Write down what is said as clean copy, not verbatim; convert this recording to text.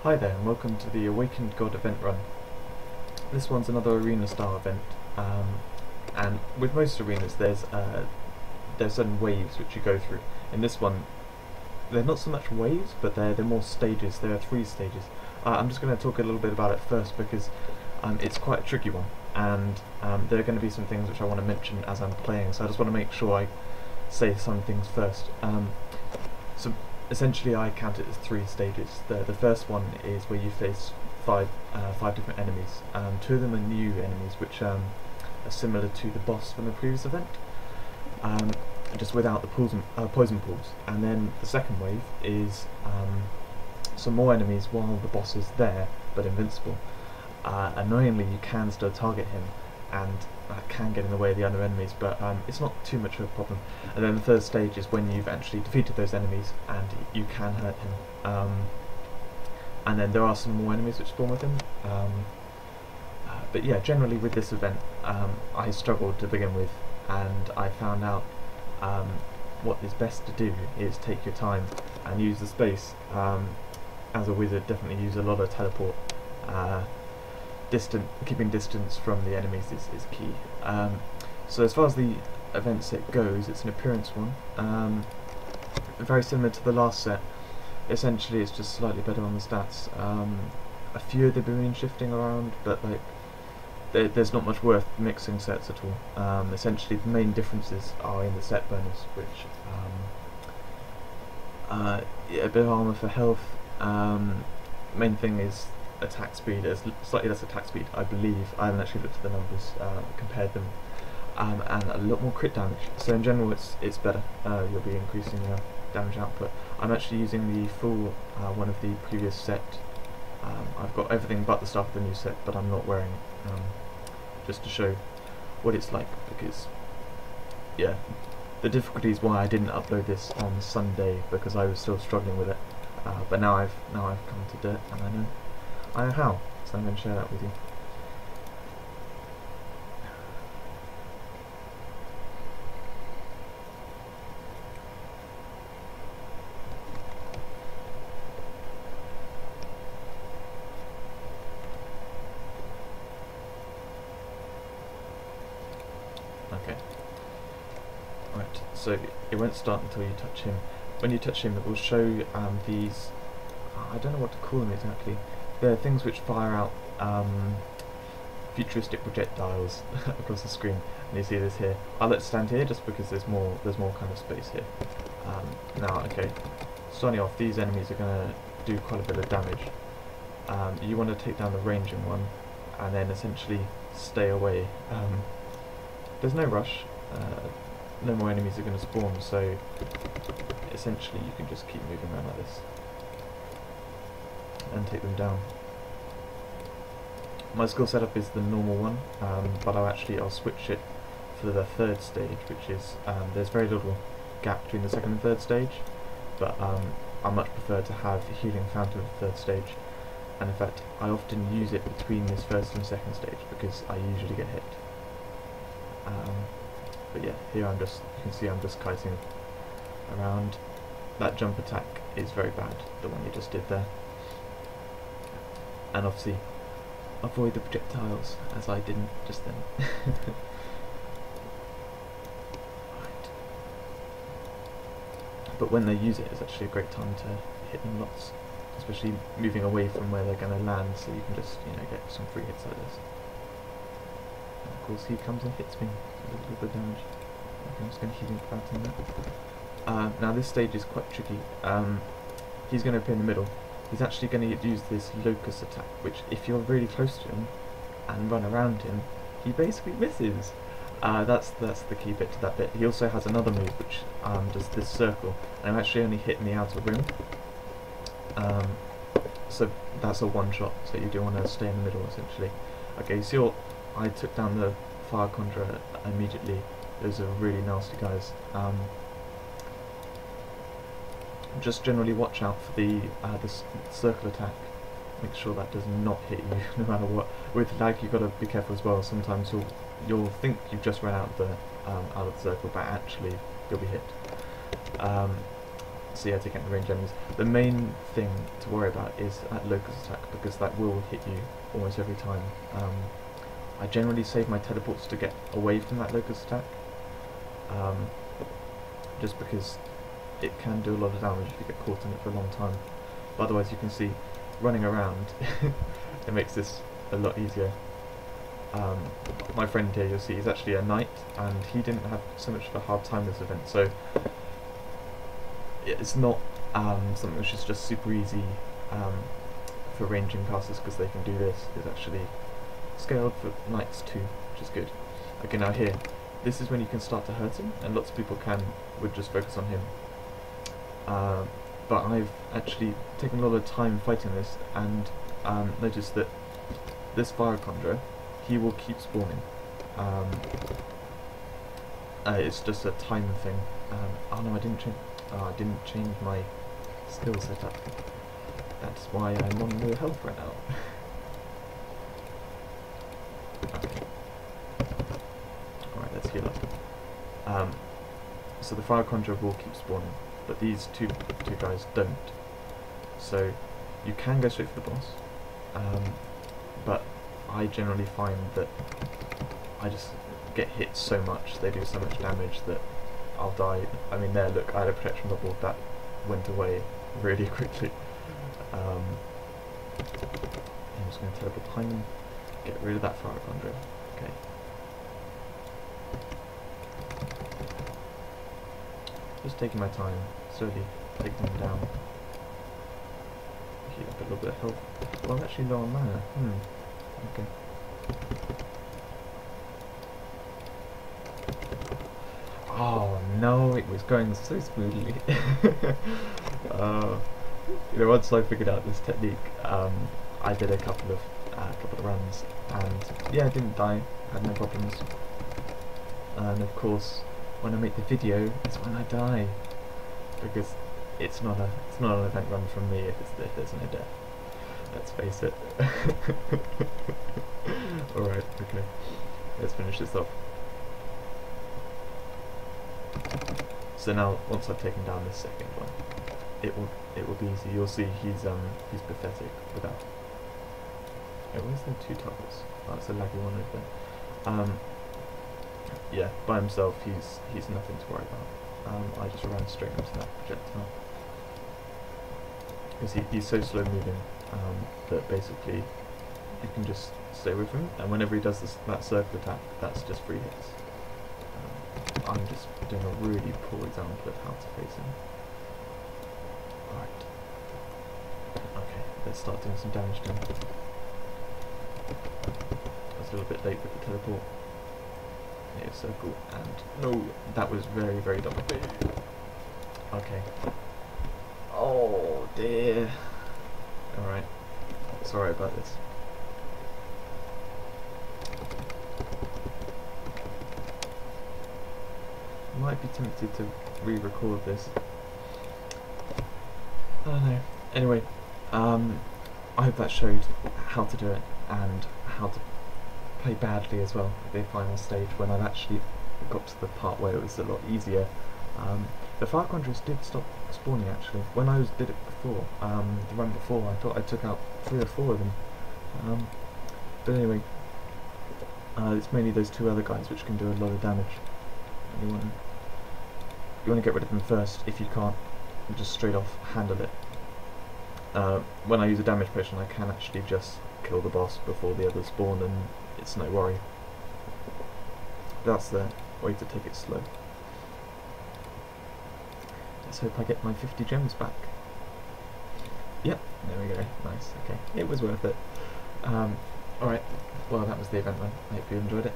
Hi there, and welcome to the Awakened God event run. This one's another arena style event, and with most arenas there's certain waves which you go through. In this one, they're not so much waves, but they're more stages. There are 3 stages. I'm just going to talk a little bit about it first because it's quite a tricky one, and there are going to be some things which I want to mention as I'm playing, so I just want to make sure I say some things first. So essentially I count it as 3 stages. The first one is where you face five different enemies. 2 of them are new enemies which are similar to the boss from the previous event, just without the poison pools. And then the second wave is some more enemies while the boss is there, but invincible. Annoyingly, you can still target him, and that can get in the way of the other enemies, but it's not too much of a problem. And then the third stage is when you've actually defeated those enemies and you can hurt him. And then there are some more enemies which spawn with him. But yeah, generally with this event, I struggled to begin with, and I found out what is best to do is take your time and use the space. As a wizard, definitely use a lot of teleport. Keeping distance from the enemies is key. So as far as the event set goes, it's an appearance one. Very similar to the last set. Essentially, it's just slightly better on the stats. A few of the boolean shifting around, but like there's not much worth mixing sets at all. Essentially, the main differences are in the set bonus, which yeah, a bit of armor for health. Main thing is attack speed. There's slightly less attack speed, I believe. I haven't actually looked at the numbers, compared them, and a lot more crit damage. So in general, it's better. You'll be increasing your damage output. I'm actually using the full one of the previous set. I've got everything but the stuff of the new set, but I'm not wearing it, just to show what it's like, because yeah, the difficulty is why I didn't upload this on Sunday, because I was still struggling with it. But now I've come to dirt, and I know how, so I'm going to share that with you. Okay. Right, so it won't start until you touch him. When you touch him, it will show these, I don't know what to call them exactly. They're things which fire out futuristic projectiles across the screen, and you see this here. I'll let it stand here just because there's more kind of space here. Now, okay, starting off, these enemies are going to do quite a bit of damage. You want to take down the ranging one, and then essentially stay away. There's no rush. No more enemies are going to spawn, so essentially you can just keep moving around like this and take them down. My skill setup is the normal one, but I'll switch it for the 3rd stage, which is there's very little gap between the 2nd and 3rd stage, but I much prefer to have a healing fountain for the 3rd stage, and in fact I often use it between this 1st and 2nd stage because I usually get hit. But yeah, here you can see I'm just kiting around. That jump attack is very bad, the one you just did there. And obviously, avoid the projectiles, as I didn't just then. Right. But when they use it, it's actually a great time to hit them lots, especially moving away from where they're going to land, so you can just, get some free hits like this. And of course, he comes and hits me. A little bit of damage. Okay, I'm just going to heal out in that. Now this stage is quite tricky. He's going to appear in the middle. He's actually going to use this locust attack, which if you're really close to him and run around him, he basically misses. That's the key bit to that bit. He also has another move which does this circle, and I'm actually only hitting the outer rim. So that's a one shot, so you do want to stay in the middle essentially. Okay, so I took down the fire conjurer immediately. Those are really nasty guys. Just generally watch out for the circle attack. Make sure that does not hit you no matter what. With lag, you've got to be careful as well. Sometimes you'll think you've just run out of the circle, but actually you'll be hit. So yeah, taking out the range enemies. The main thing to worry about is that locust attack, because that will hit you almost every time. I generally save my teleports to get away from that locust attack, just because it can do a lot of damage if you get caught in it for a long time. But otherwise, you can see, running around, it makes this a lot easier. My friend here, you'll see, he's actually a knight, and he didn't have so much of a hard time with this event, so it's not something which is just super easy for ranging casters, because they can do this. It's actually scaled for knights too, which is good. Okay, now here, this is when you can start to hurt him, and lots of people would just focus on him. But I've actually taken a lot of time fighting this, and noticed that this fire conjurer, he will keep spawning. It's just a time thing. Oh no, I didn't change my skill setup. That's why I'm on no health right now. Okay. Alright, let's heal up. So the fire conjurer will keep spawning, but these two guys don't. So you can go straight for the boss, but I generally find that I just get hit so much, they do so much damage that I'll die. I mean, there, look, I had a protection bubble that went away really quickly. I'm just going to teleport behind them, get rid of that fire conjurer. Okay. Just taking my time, slowly taking them down. Heal up a little bit of health. Well, I'm actually low on mana. Okay. Oh no, it was going so smoothly. You know, once I figured out this technique, I did a couple of runs, and yeah, I didn't die, had no problems. And of course, when I make the video, it's when I die, because it's not an event run from me if there's no death. Let's face it. Alright, okay. Let's finish this off. So now, once I've taken down this second one, it will be easy. You'll see he's pathetic without. Oh, where's the two targets? Oh, it's a laggy one over there. Yeah, by himself he's nothing to worry about. I just ran straight into that projectile. Because he's so slow moving that basically you can just stay with him, and whenever he does that circle attack, that's just free hits. I'm just doing a really poor example of how to face him. Right. Okay, let's start doing some damage to him. I was a little bit late with the teleport. Yeah, circle, and no, that was very, very dumb. Okay. Oh dear. Alright. Sorry about this. Might be tempted to re-record this. I don't know. Anyway, I hope that showed how to do it, and how to play badly as well at the final stage, when I've actually got to the part where it was a lot easier. The fire conjurers did stop spawning actually. When I did it before, the run before, I thought I took out 3 or 4 of them. But anyway, it's mainly those 2 other guys which can do a lot of damage. You want to get rid of them first. If you can't, you just straight off handle it. When I use a damage potion, I can actually just kill the boss before the others spawn, and it's no worry. That's the way to take it slow. Let's hope I get my 50 gems back. Yep, there we go. Nice. Okay, it was worth it. Alright, well, that was the event then. I hope you enjoyed it.